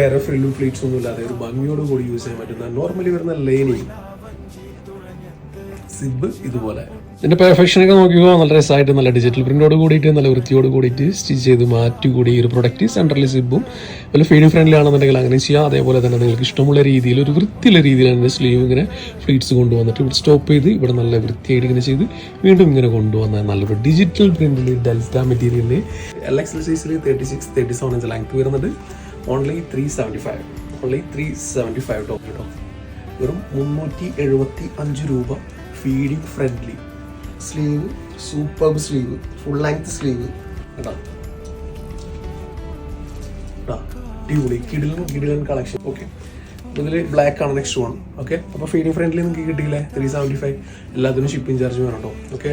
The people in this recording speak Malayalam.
വേറെ ഫ്രില്ലും ഫ്ലീറ്റ്സ് ഒന്നും ഇല്ലാതെ ഒരു ഭംഗിയോട് കൂടി യൂസ് ചെയ്യാൻ പറ്റുന്ന നോർമലി വരുന്ന ലൈനിങ് സിബ് ഇതുപോലെ. ഇതിന്റെ പെർഫെക്ഷനൊക്കെ നോക്കിയോ നല്ല രസമായിട്ട് നല്ല ഡിജിറ്റൽ പ്രിന്റോട് കൂടിയിട്ട് നല്ല വൃത്തിയോട് കൂടിയിട്ട് സ്റ്റിച്ച് ചെയ്ത് മാറ്റി കൂടി ഈ ഒരു പ്രൊഡക്റ്റ് സെൻട്രലി സിബും അതുപോലെ ഫീഡിങ് ഫ്രണ്ട്ലി ആണെന്നുണ്ടെങ്കിൽ അങ്ങനെ ചെയ്യാം. അതേപോലെ തന്നെ നിങ്ങൾക്ക് ഇഷ്ടമുള്ള രീതിയിൽ ഒരു വൃത്തിയുള്ള രീതിയിലാണ് സ്ലീവ് ഇങ്ങനെ ഫ്ലീറ്റ്സ് കൊണ്ടുവന്നിട്ട് ഇവിടെ സ്റ്റോപ്പ് ചെയ്ത് ഇവിടെ നല്ല വൃത്തിയായിട്ട് ഇങ്ങനെ ചെയ്ത് വീണ്ടും ഇങ്ങനെ കൊണ്ടുവന്ന നല്ലൊരു ഡിജിറ്റൽ പ്രിന്റിൽ ഡെൽറ്റ മെറ്റീരിയലിൽ LXL സൈസിൽ 36-37 ഇഞ്ച് ലെങ്ത് വരുന്നുണ്ട്. ഓൺലി 375 ടോപ്പ് കേട്ടോ. വെറും 375 രൂപ. Feeding friendly sleeve, super sleeve, full length sleeve കേട്ടോ. കിടിലൻ കളക്ഷൻ. ഓക്കെ, ഇതിൽ ബ്ലാക്ക് ആണ് നെക്സ്റ്റ് വൺ. ഓക്കെ, അപ്പോൾ ഫീഡിങ് ഫ്രണ്ട്ലി നിങ്ങൾക്ക് കിട്ടിയില്ലേ 375. എല്ലാത്തിനും ഷിപ്പിംഗ് ചാർജ് വേണം കേട്ടോ. ഓക്കെ,